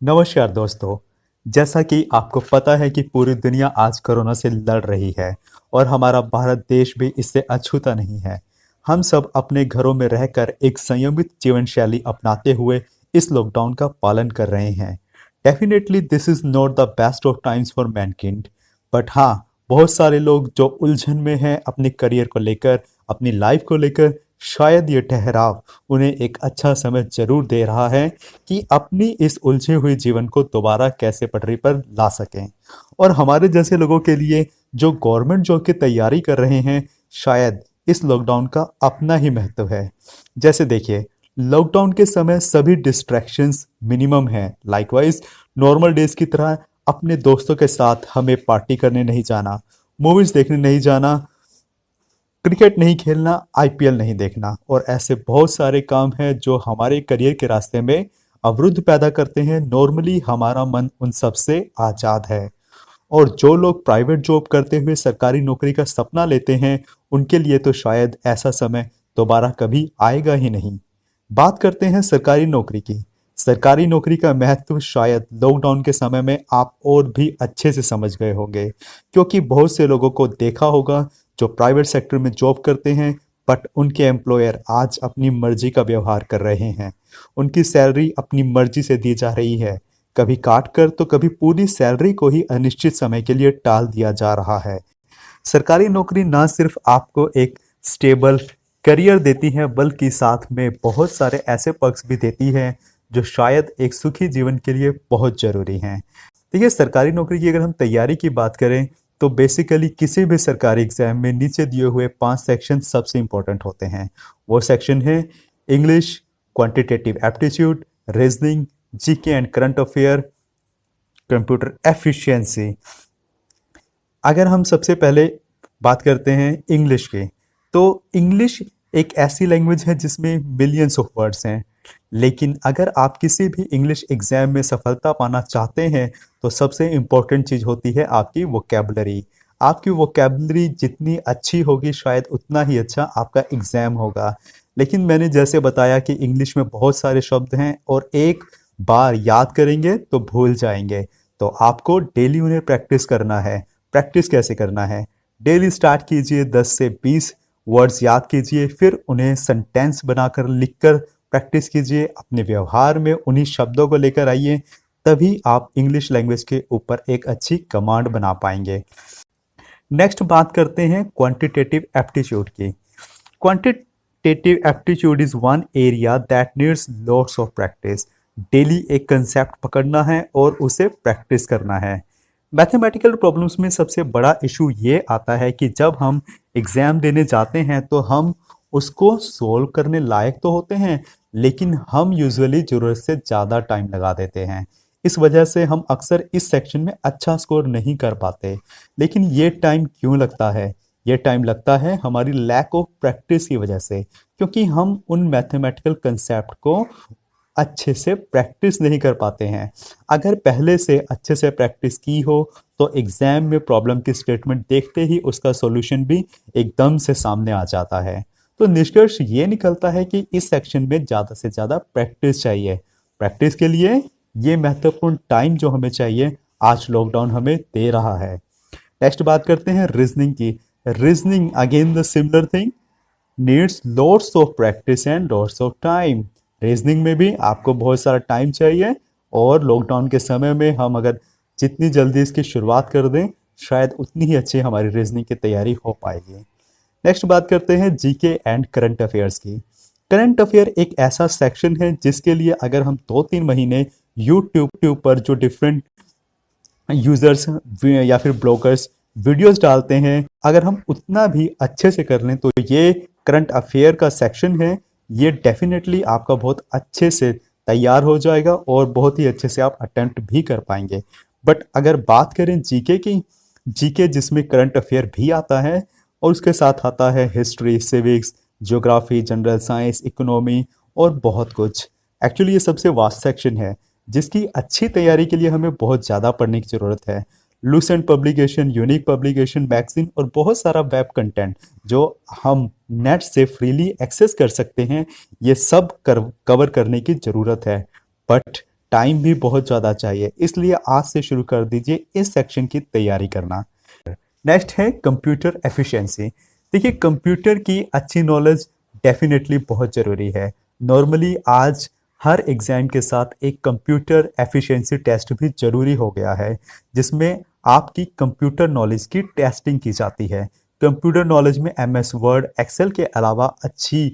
नमस्कार दोस्तों। जैसा कि आपको पता है कि पूरी दुनिया आज कोरोना से लड़ रही है और हमारा भारत देश भी इससे अछूता नहीं है। हम सब अपने घरों में रहकर एक संयमित जीवन शैली अपनाते हुए इस लॉकडाउन का पालन कर रहे हैं। Definitely this is not the best of times for mankind, but हाँ, बहुत सारे लोग जो उलझन में हैं अपने करियर को लेकर, अपनी लाइफ को लेकर, शायद ये ठहराव उन्हें एक अच्छा समय जरूर दे रहा है कि अपनी इस उलझे हुए जीवन को दोबारा कैसे पटरी पर ला सकें। और हमारे जैसे लोगों के लिए जो गवर्नमेंट जॉब की तैयारी कर रहे हैं, शायद इस लॉकडाउन का अपना ही महत्व है। जैसे देखिए, लॉकडाउन के समय सभी डिस्ट्रैक्शंस मिनिमम हैं। लाइकवाइज नॉर्मल डेज की तरह अपने दोस्तों के साथ हमें पार्टी करने नहीं जाना, मूवीज देखने नहीं जाना, क्रिकेट नहीं खेलना, आईपीएल नहीं देखना, और ऐसे बहुत सारे काम हैं जो हमारे करियर के रास्ते में अवरुद्ध पैदा करते हैं। नॉर्मली हमारा मन उन सब से आज़ाद है। और जो लोग प्राइवेट जॉब करते हुए सरकारी नौकरी का सपना लेते हैं, उनके लिए तो शायद ऐसा समय दोबारा कभी आएगा ही नहीं। बात करते हैं सरकारी नौकरी की। सरकारी नौकरी का महत्व शायद लॉकडाउन के समय में आप और भी अच्छे से समझ गए होंगे, क्योंकि बहुत से लोगों को देखा होगा जो प्राइवेट सेक्टर में जॉब करते हैं, बट उनके एम्प्लॉयर आज अपनी मर्जी का व्यवहार कर रहे हैं। उनकी सैलरी अपनी मर्जी से दी जा रही है, कभी काट कर तो कभी पूरी सैलरी को ही अनिश्चित समय के लिए टाल दिया जा रहा है। सरकारी नौकरी ना सिर्फ आपको एक स्टेबल करियर देती है, बल्कि साथ में बहुत सारे ऐसे पक्ष भी देती है जो शायद एक सुखी जीवन के लिए बहुत जरूरी हैं। देखिए, सरकारी नौकरी की अगर हम तैयारी की बात करें तो बेसिकली किसी भी सरकारी एग्जाम में नीचे दिए हुए 5 सेक्शन सबसे इंपॉर्टेंट होते हैं। वो सेक्शन है English, quantitative aptitude, reasoning, GK and current affair, computer efficiency. अगर हम सबसे पहले बात करते हैं इंग्लिश की, तो इंग्लिश एक ऐसी लैंग्वेज है जिसमें मिलियंस ऑफ वर्ड्स हैं। लेकिन अगर आप किसी भी इंग्लिश एग्जाम में सफलता पाना चाहते हैं तो सबसे इम्पोर्टेंट चीज़ होती है आपकी वोकेबलरी। आपकी वोकेबलरी जितनी अच्छी होगी, शायद उतना ही अच्छा आपका एग्जाम होगा। लेकिन मैंने जैसे बताया कि इंग्लिश में बहुत सारे शब्द हैं और एक बार याद करेंगे तो भूल जाएंगे। तो आपको डेली उन्हें प्रैक्टिस करना है। प्रैक्टिस कैसे करना है? डेली स्टार्ट कीजिए, 10 से 20 वर्ड्स याद कीजिए, फिर उन्हें सेंटेंस बनाकर लिखकर प्रैक्टिस कीजिए। अपने व्यवहार में उन्हीं शब्दों को लेकर आइए, तभी आप इंग्लिश लैंग्वेज के ऊपर एक अच्छी कमांड बना पाएंगे। नेक्स्ट बात करते हैं क्वांटिटेटिव एप्टीट्यूड की। Quantitative aptitude is one area that needs lots of practice. Daily एक कंसेप्ट पकड़ना है और उसे प्रैक्टिस करना है। मैथमेटिकल प्रॉब्लम्स में सबसे बड़ा इशू ये आता है कि जब हम एग्जाम देने जाते हैं तो हम उसको सोल्व करने लायक तो होते हैं, लेकिन हम यूजुअली ज़रूरत से ज़्यादा टाइम लगा देते हैं। इस वजह से हम अक्सर इस सेक्शन में अच्छा स्कोर नहीं कर पाते। लेकिन ये टाइम क्यों लगता है? ये टाइम लगता है हमारी लैक ऑफ प्रैक्टिस की वजह से, क्योंकि हम उन मैथमेटिकल कंसेप्ट को अच्छे से प्रैक्टिस नहीं कर पाते हैं। अगर पहले से अच्छे से प्रैक्टिस की हो तो एग्जाम में प्रॉब्लम की स्टेटमेंट देखते ही उसका सॉल्यूशन भी एकदम से सामने आ जाता है। तो निष्कर्ष ये निकलता है कि इस सेक्शन में ज़्यादा से ज़्यादा प्रैक्टिस चाहिए। प्रैक्टिस के लिए ये महत्वपूर्ण टाइम जो हमें चाहिए, आज लॉकडाउन हमें दे रहा है। नेक्स्ट बात करते हैं रीजनिंग की। Reasoning again the similar thing, needs lots of practice and lots of time. Reasoning में भी आपको बहुत सारा टाइम चाहिए, और लॉकडाउन के समय में हम अगर जितनी जल्दी इसकी शुरुआत कर दें, शायद उतनी ही अच्छी हमारी रीजनिंग की तैयारी हो पाएगी। नेक्स्ट बात करते हैं जीके एंड करंट अफेयर्स की। करंट अफेयर एक ऐसा सेक्शन है जिसके लिए अगर हम 2-3 महीने यूट्यूब पर जो डिफरेंट यूजर्स या फिर ब्लॉगर्स वीडियोस डालते हैं, अगर हम उतना भी अच्छे से कर लें तो ये करंट अफेयर का सेक्शन है, ये डेफिनेटली आपका बहुत अच्छे से तैयार हो जाएगा और बहुत ही अच्छे से आप अटेम्प्ट भी कर पाएंगे। बट अगर बात करें जीके की, जीके जिसमें करंट अफेयर भी आता है और उसके साथ आता है history, civics, geography, general science, economy और बहुत कुछ। एक्चुअली ये सबसे वास्ट सेक्शन है जिसकी अच्छी तैयारी के लिए हमें बहुत ज़्यादा पढ़ने की ज़रूरत है। Lucent publication, unique publication, magazine और बहुत सारा वेब कंटेंट जो हम नेट से फ्रीली एक्सेस कर सकते हैं, ये सब कवर करने की ज़रूरत है। बट टाइम भी बहुत ज़्यादा चाहिए, इसलिए आज से शुरू कर दीजिए इस सेक्शन की तैयारी करना। नेक्स्ट है कंप्यूटर एफिशिएंसी। देखिए, कंप्यूटर की अच्छी नॉलेज डेफिनेटली बहुत ज़रूरी है। नॉर्मली आज हर एग्ज़ाम के साथ एक कंप्यूटर एफिशिएंसी टेस्ट भी ज़रूरी हो गया है, जिसमें आपकी कंप्यूटर नॉलेज की टेस्टिंग की जाती है। कंप्यूटर नॉलेज में एमएस वर्ड, एक्सेल के अलावा अच्छी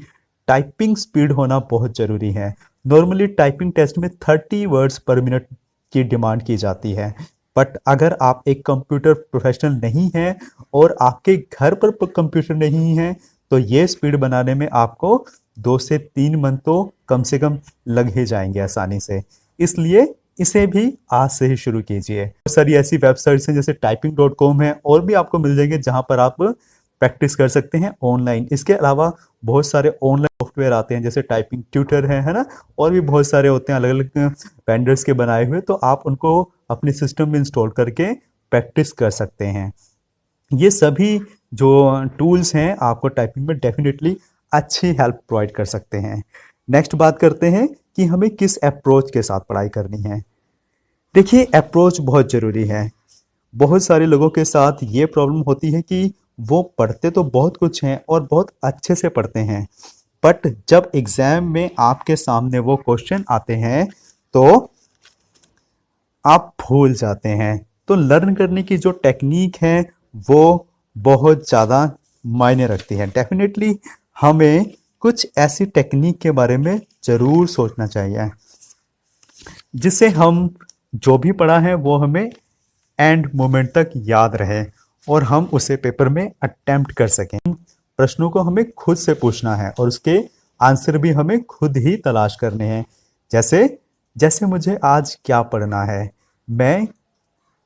टाइपिंग स्पीड होना बहुत ज़रूरी है। नॉर्मली टाइपिंग टेस्ट में 30 वर्ड्स पर मिनट की डिमांड की जाती है, बट अगर आप एक कंप्यूटर प्रोफेशनल नहीं हैं और आपके घर पर कंप्यूटर नहीं है, तो ये स्पीड बनाने में आपको 2 से 3 मंथ तो कम से कम लग ही जाएंगे आसानी से। इसलिए इसे भी आज से ही शुरू कीजिए। बहुत सारी ऐसी वेबसाइट्स हैं जैसे typing.com है, और भी आपको मिल जाएंगे जहां पर आप प्रैक्टिस कर सकते हैं ऑनलाइन। इसके अलावा बहुत सारे ऑनलाइन सॉफ्टवेयर आते हैं जैसे टाइपिंग ट्यूटर है ना, और भी बहुत सारे होते हैं अलग अलग वेंडर्स के बनाए हुए, तो आप उनको अपने सिस्टम में इंस्टॉल करके प्रैक्टिस कर सकते हैं। ये सभी जो टूल्स हैं आपको टाइपिंग में डेफिनेटली अच्छी हेल्प प्रोवाइड कर सकते हैं। नेक्स्ट बात करते हैं कि हमें किस अप्रोच के साथ पढ़ाई करनी है। देखिए, अप्रोच बहुत ज़रूरी है। बहुत सारे लोगों के साथ ये प्रॉब्लम होती है कि वो पढ़ते तो बहुत कुछ हैं और बहुत अच्छे से पढ़ते हैं, बट जब एग्ज़ाम में आपके सामने वो क्वेश्चन आते हैं तो आप भूल जाते हैं। तो लर्न करने की जो टेक्निक है वो बहुत ज़्यादा मायने रखती है। डेफिनेटली हमें कुछ ऐसी टेक्निक के बारे में ज़रूर सोचना चाहिए जिससे हम जो भी पढ़ा है वो हमें एंड मोमेंट तक याद रहे और हम उसे पेपर में अटेम्प्ट कर सकें। प्रश्नों को हमें खुद से पूछना है और उसके आंसर भी हमें खुद ही तलाश करने हैं। जैसे जैसे मुझे आज क्या पढ़ना है, मैं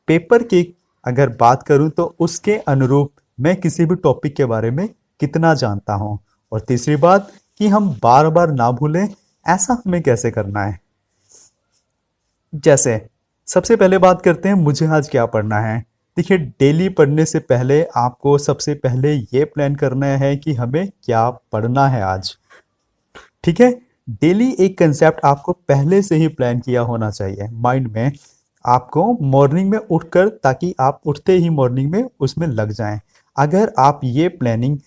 पेपर की अगर बात करूं तो उसके अनुरूप मैं किसी भी टॉपिक के बारे में कितना जानता हूं। और तीसरी बात कि हम बार बार ना भूलें, ऐसा हमें कैसे करना है। जैसे सबसे पहले बात करते हैं मुझे आज क्या पढ़ना है। देखिए, डेली पढ़ने से पहले आपको सबसे पहले ये प्लान करना है कि हमें क्या पढ़ना है आज। ठीक है, डेली एक कंसेप्ट आपको पहले से ही प्लान किया होना चाहिए माइंड में, आपको मॉर्निंग में उठकर, ताकि आप उठते ही मॉर्निंग में उसमें लग जाएं। अगर आप ये प्लानिंग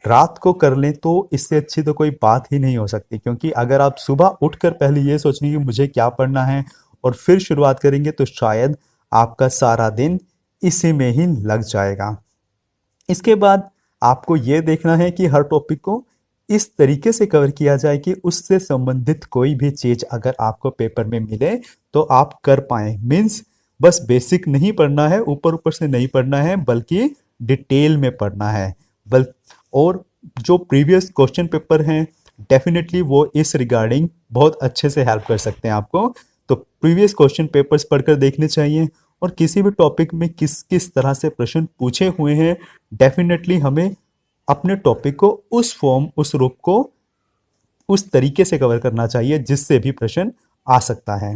रात को कर लें तो इससे अच्छी तो कोई बात ही नहीं हो सकती, क्योंकि अगर आप सुबह उठकर पहले ये सोचेंगे कि मुझे क्या पढ़ना है और फिर शुरुआत करेंगे तो शायद आपका सारा दिन इसी में ही लग जाएगा। इसके बाद आपको ये देखना है कि हर टॉपिक को इस तरीके से कवर किया जाए कि उससे संबंधित कोई भी चीज़ अगर आपको पेपर में मिले तो आप कर पाएँ। मीन्स बस बेसिक नहीं पढ़ना है, ऊपर ऊपर से नहीं पढ़ना है, बल्कि डिटेल में पढ़ना है। और जो प्रीवियस क्वेश्चन पेपर हैं डेफिनेटली वो इस रिगार्डिंग बहुत अच्छे से हेल्प कर सकते हैं आपको। तो प्रीवियस क्वेश्चन पेपर्स पढ़कर देखने चाहिए और किसी भी टॉपिक में किस किस तरह से प्रश्न पूछे हुए हैं, डेफिनेटली हमें अपने टॉपिक को उस फॉर्म, उस रूप को उस तरीके से कवर करना चाहिए जिससे भी प्रश्न आ सकता है।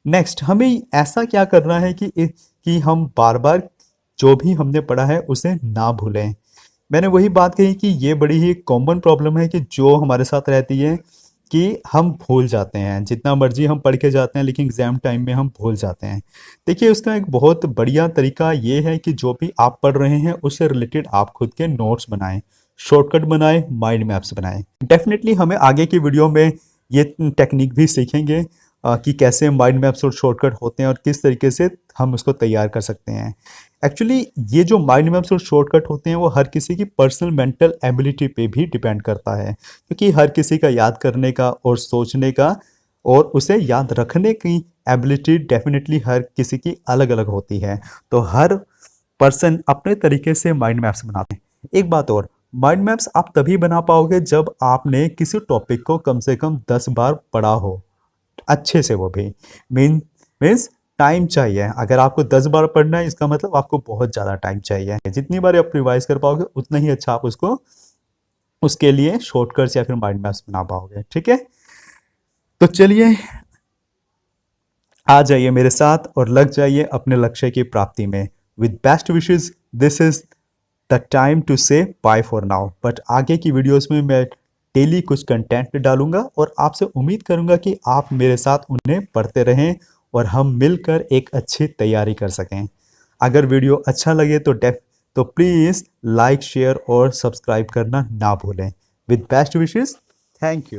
नेक्स्ट, हमें ऐसा क्या करना है कि हम बार बार जो भी हमने पढ़ा है उसे ना भूलें। मैंने वही बात कही कि ये बड़ी ही कॉमन प्रॉब्लम है कि जो हमारे साथ रहती है कि हम भूल जाते हैं। जितना मर्जी हम पढ़ के जाते हैं लेकिन एग्जाम टाइम में हम भूल जाते हैं। देखिए, उसका एक बहुत बढ़िया तरीका ये है कि जो भी आप पढ़ रहे हैं उससे रिलेटेड आप खुद के नोट्स बनाएं, शॉर्टकट बनाएं, माइंड मैप्स बनाएं। डेफिनेटली हमें आगे की वीडियो में ये टेक्निक भी सीखेंगे कि कैसे माइंड मैप्स और शॉर्टकट होते हैं और किस तरीके से हम उसको तैयार कर सकते हैं। एक्चुअली ये जो माइंड मैप्स और शॉर्टकट होते हैं वो हर किसी की पर्सनल मेंटल एबिलिटी पे भी डिपेंड करता है, क्योंकि हर किसी का याद करने का और सोचने का और उसे याद रखने की एबिलिटी डेफिनेटली हर किसी की अलग अलग होती है। तो हर पर्सन अपने तरीके से माइंड मैप्स बनाते हैं। एक बात और, माइंड मैप्स आप तभी बना पाओगे जब आपने किसी टॉपिक को कम से कम 10 बार पढ़ा हो अच्छे से। वो भी मीन्स टाइम चाहिए। अगर आपको 10 बार पढ़ना है इसका मतलब आपको बहुत ज़्यादा टाइम चाहिए। जितनी बार आप रिवाइज कर पाओगे उतना ही अच्छा आप उसको उसके लिए शॉर्टकट्स या फिर माइंड मैप्स बना पाओगे। ठीक है, तो चलिए आ जाइए मेरे साथ और लग जाइए अपने लक्ष्य की प्राप्ति में। With best wishes, this is the time to say bye for now. But आगे की वीडियोस में मैं डेली कुछ कंटेंट डालूंगा और आपसे उम्मीद करूंगा कि आप मेरे साथ उन्हें पढ़ते रहें और हम मिलकर एक अच्छी तैयारी कर सकें। अगर वीडियो अच्छा लगे तो प्लीज़ लाइक शेयर और सब्सक्राइब करना ना भूलें। With best wishes, thank you.